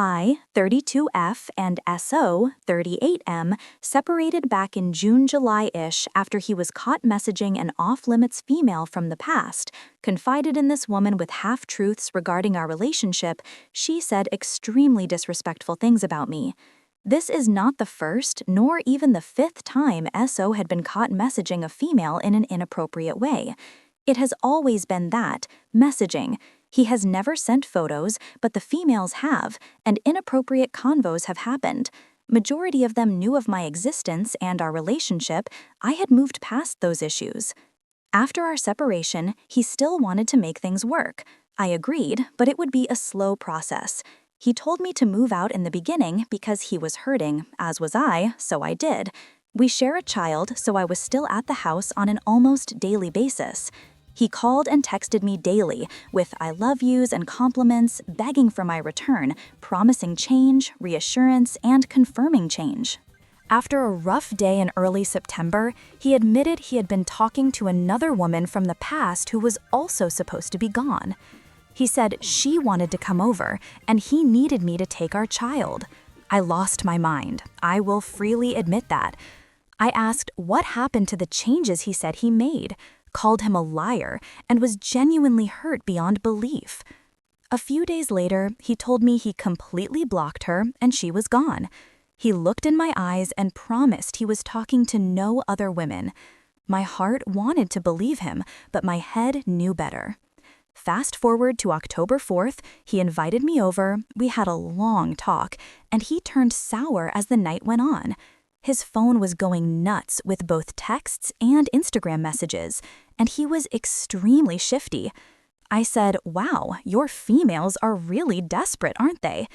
I, 32F, and SO, 38M, separated back in June-July-ish after he was caught messaging an off-limits female from the past. Confided in this woman with half-truths regarding our relationship, she said extremely disrespectful things about me. This is not the first, nor even the fifth time SO had been caught messaging a female in an inappropriate way. It has always been that, messaging. He has never sent photos, but the females have, and inappropriate convos have happened. Majority of them knew of my existence and our relationship. I had moved past those issues. After our separation, he still wanted to make things work. I agreed, but it would be a slow process. He told me to move out in the beginning because he was hurting, as was I, so I did. We share a child, so I was still at the house on an almost daily basis. He called and texted me daily, with I love yous and compliments, begging for my return, promising change, reassurance, and confirming change. After a rough day in early September, he admitted he had been talking to another woman from the past who was also supposed to be gone. He said she wanted to come over, and he needed me to take our child. I lost my mind. I will freely admit that. I asked what happened to the changes he said he made, called him a liar, and was genuinely hurt beyond belief. A few days later, he told me he completely blocked her and she was gone. He looked in my eyes and promised he was talking to no other women. My heart wanted to believe him, but my head knew better. Fast forward to October 4th, he invited me over, we had a long talk, and he turned sour as the night went on. His phone was going nuts with both texts and Instagram messages, and he was extremely shifty. I said, "Wow, your females are really desperate, aren't they?"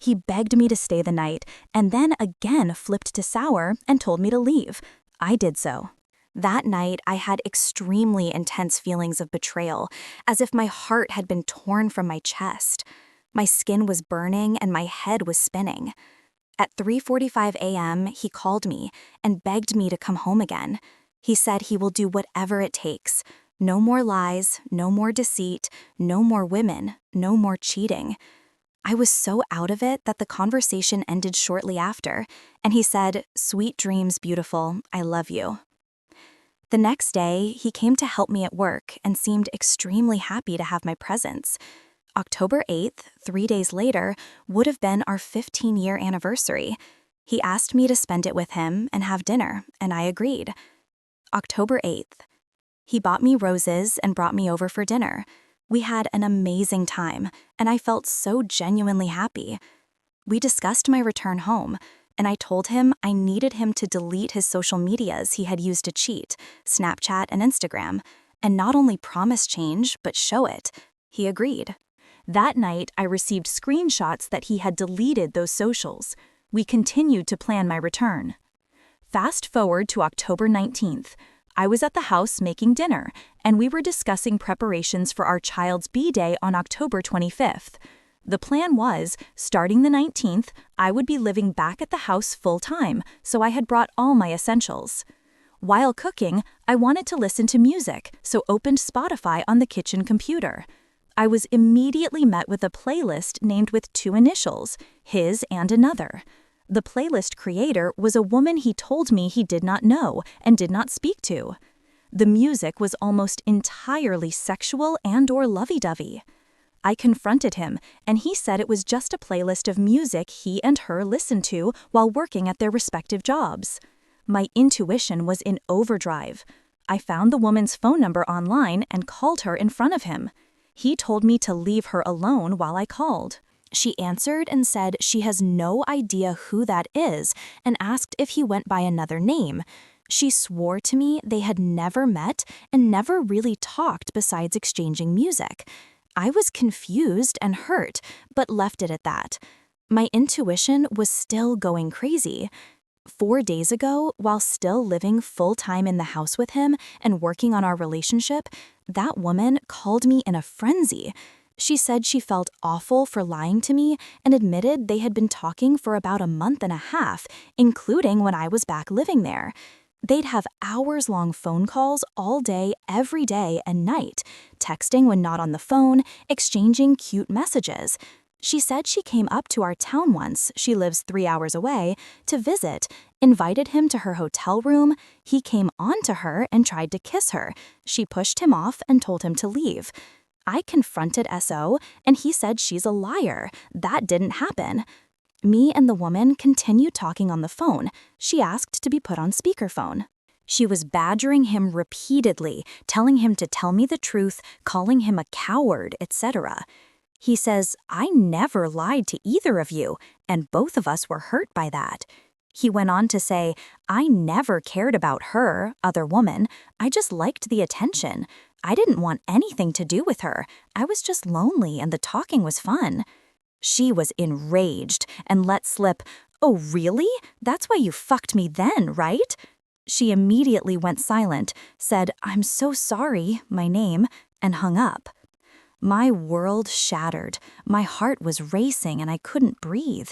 He begged me to stay the night, and then again flipped to sour and told me to leave. I did so. That night, I had extremely intense feelings of betrayal, as if my heart had been torn from my chest. My skin was burning and my head was spinning. At 3:45 a.m., he called me and begged me to come home again. He said he will do whatever it takes. No more lies, no more deceit, no more women, no more cheating. I was so out of it that the conversation ended shortly after, and he said, "Sweet dreams, beautiful. I love you." The next day, he came to help me at work and seemed extremely happy to have my presence. October 8th, 3 days later, would have been our 15-year anniversary. He asked me to spend it with him and have dinner, and I agreed. October 8th. He bought me roses and brought me over for dinner. We had an amazing time, and I felt so genuinely happy. We discussed my return home, and I told him I needed him to delete his social medias he had used to cheat, Snapchat and Instagram, and not only promise change, but show it. He agreed. That night, I received screenshots that he had deleted those socials. We continued to plan my return. Fast forward to October 19th. I was at the house making dinner, and we were discussing preparations for our child's B-Day on October 25th. The plan was, starting the 19th, I would be living back at the house full-time, so I had brought all my essentials. While cooking, I wanted to listen to music, so opened Spotify on the kitchen computer. I was immediately met with a playlist named with 2 initials, his and another. The playlist creator was a woman he told me he did not know and did not speak to. The music was almost entirely sexual and/or lovey-dovey. I confronted him, and he said it was just a playlist of music he and her listened to while working at their respective jobs. My intuition was in overdrive. I found the woman's phone number online and called her in front of him. He told me to leave her alone while I called. She answered and said she has no idea who that is and asked if he went by another name. She swore to me they had never met and never really talked besides exchanging music. I was confused and hurt, but left it at that. My intuition was still going crazy. 4 days ago, while still living full-time in the house with him and working on our relationship, that woman called me in a frenzy. She said she felt awful for lying to me and admitted they had been talking for about a month and a half, including when I was back living there. They'd have hours-long phone calls all day, every day and night, texting when not on the phone, exchanging cute messages. She said she came up to our town once, she lives 3 hours away, to visit, invited him to her hotel room, he came on to her and tried to kiss her. She pushed him off and told him to leave. I confronted SO, and he said she's a liar. That didn't happen. Me and the woman continued talking on the phone. She asked to be put on speakerphone. She was badgering him repeatedly, telling him to tell me the truth, calling him a coward, etc. He says, I never lied to either of you, and both of us were hurt by that. He went on to say, I never cared about her, other woman, I just liked the attention. I didn't want anything to do with her. I was just lonely and the talking was fun. She was enraged and let slip, oh really? That's why you fucked me then, right? She immediately went silent, said, I'm so sorry, my name, and hung up. My world shattered. My heart was racing and I couldn't breathe.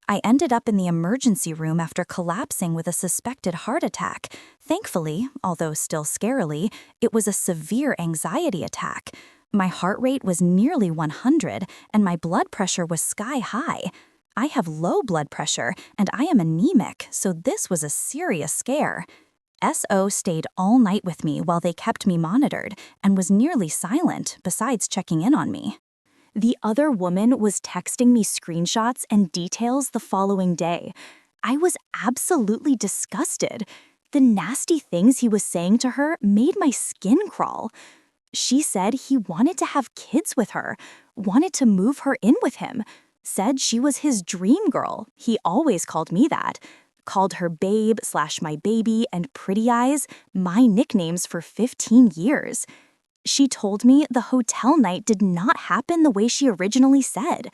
I ended up in the emergency room after collapsing with a suspected heart attack. Thankfully, although still scarily, it was a severe anxiety attack. My heart rate was nearly 100 and my blood pressure was sky high. I have low blood pressure and I am anemic, so this was a serious scare. SO stayed all night with me while they kept me monitored and was nearly silent besides checking in on me. The other woman was texting me screenshots and details the following day. I was absolutely disgusted. The nasty things he was saying to her made my skin crawl. She said he wanted to have kids with her, wanted to move her in with him, said she was his dream girl. He always called me that. Called her babe/my baby and pretty eyes, my nicknames for 15 years. She told me the hotel night did not happen the way she originally said.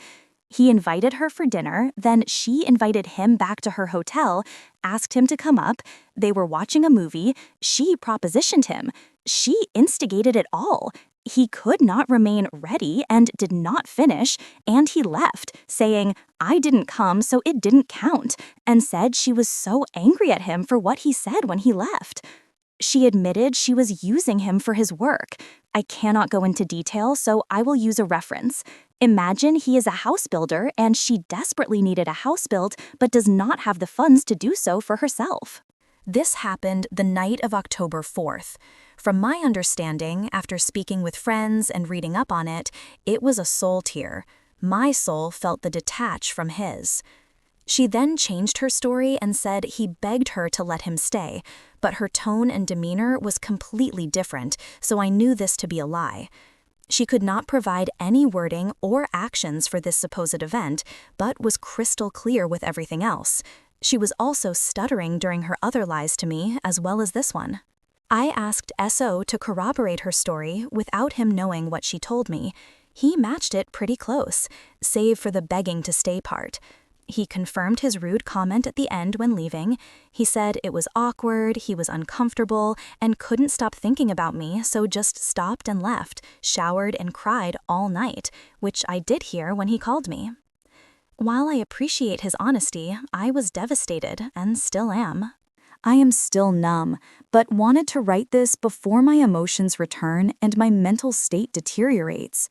He invited her for dinner, then she invited him back to her hotel, asked him to come up, they were watching a movie, she propositioned him. She instigated it all. He could not remain ready and did not finish, and he left, saying, I didn't come, so it didn't count, and said she was so angry at him for what he said when he left. She admitted she was using him for his work. I cannot go into detail, so I will use a reference. Imagine he is a house builder and she desperately needed a house built but does not have the funds to do so for herself. This happened the night of October 4th. From my understanding, after speaking with friends and reading up on it, it was a soul tear. My soul felt the detach from his. She then changed her story and said he begged her to let him stay, but her tone and demeanor was completely different, so I knew this to be a lie. She could not provide any wording or actions for this supposed event, but was crystal clear with everything else. She was also stuttering during her other lies to me, as well as this one. I asked SO to corroborate her story without him knowing what she told me. He matched it pretty close, save for the begging to stay part. He confirmed his rude comment at the end when leaving. He said it was awkward, he was uncomfortable, and couldn't stop thinking about me, so just stopped and left, showered and cried all night, which I did hear when he called me. While I appreciate his honesty, I was devastated and still am. I am still numb, but wanted to write this before my emotions return and my mental state deteriorates.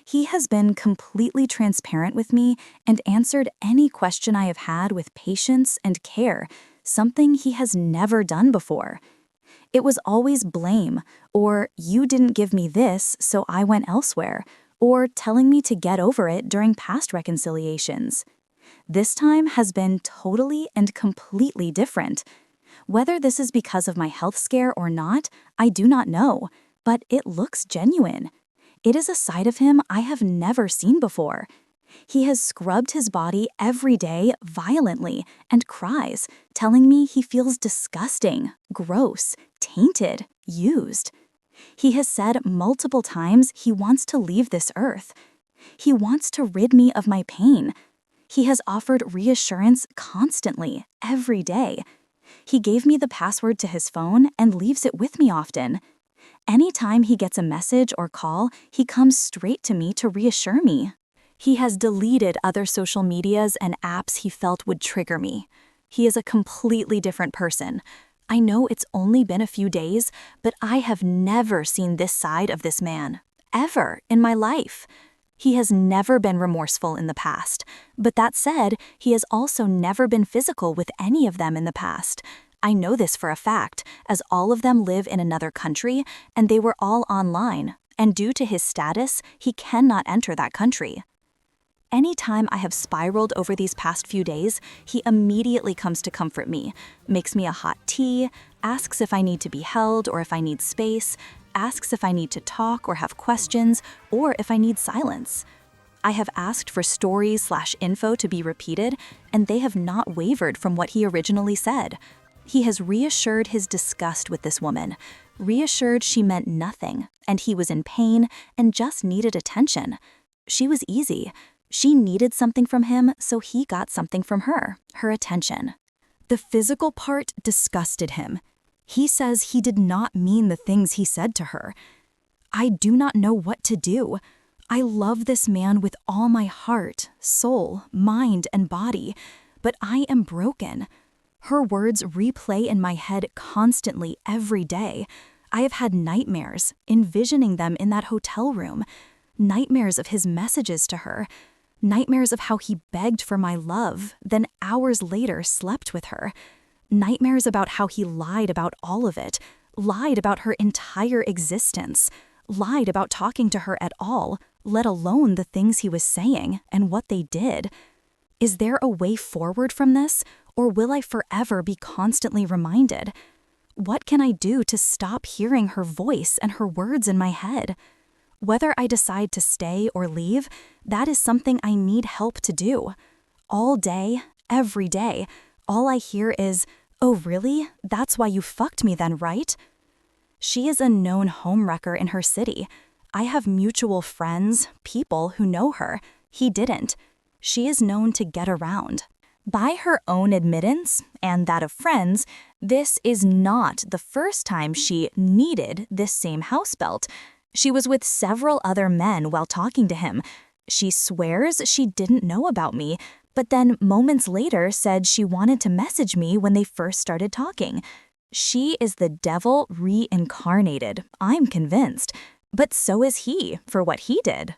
He has been completely transparent with me and answered any question I have had with patience and care, something he has never done before. It was always blame, or you didn't give me this, so I went elsewhere, or telling me to get over it during past reconciliations. This time has been totally and completely different. Whether this is because of my health scare or not, I do not know, but it looks genuine. It is a side of him I have never seen before. He has scrubbed his body every day violently and cries, telling me he feels disgusting, gross, tainted, used. He has said multiple times he wants to leave this earth. He wants to rid me of my pain. He has offered reassurance constantly, every day. He gave me the password to his phone and leaves it with me often. Anytime he gets a message or call, he comes straight to me to reassure me. He has deleted other social medias and apps he felt would trigger me. He is a completely different person. I know it's only been a few days, but I have never seen this side of this man, ever in my life. He has never been remorseful in the past, but that said, he has also never been physical with any of them in the past. I know this for a fact, as all of them live in another country, and they were all online, and due to his status, he cannot enter that country. Anytime I have spiraled over these past few days, he immediately comes to comfort me, makes me a hot tea, asks if I need to be held or if I need space, asks if I need to talk or have questions, or if I need silence. I have asked for stories/info to be repeated, and they have not wavered from what he originally said. He has reassured his disgust with this woman, reassured she meant nothing, and he was in pain and just needed attention. She was easy. She needed something from him, so he got something from her attention. The physical part disgusted him. He says he did not mean the things he said to her. I do not know what to do. I love this man with all my heart, soul, mind, and body, but I am broken. Her words replay in my head constantly every day. I have had nightmares, envisioning them in that hotel room, nightmares of his messages to her, nightmares of how he begged for my love, then hours later slept with her, nightmares about how he lied about all of it, lied about her entire existence, lied about talking to her at all, let alone the things he was saying and what they did. Is there a way forward from this, or will I forever be constantly reminded? What can I do to stop hearing her voice and her words in my head? Whether I decide to stay or leave, that is something I need help to do. All day, every day, all I hear is, "Oh really? That's why you fucked me then, right?" She is a known homewrecker in her city. I have mutual friends, people who know her. He didn't. She is known to get around. By her own admittance, and that of friends, this is not the first time she needed this same house belt. She was with several other men while talking to him. She swears she didn't know about me, but then moments later said she wanted to message me when they first started talking. She is the devil reincarnated, I'm convinced. But so is he, for what he did.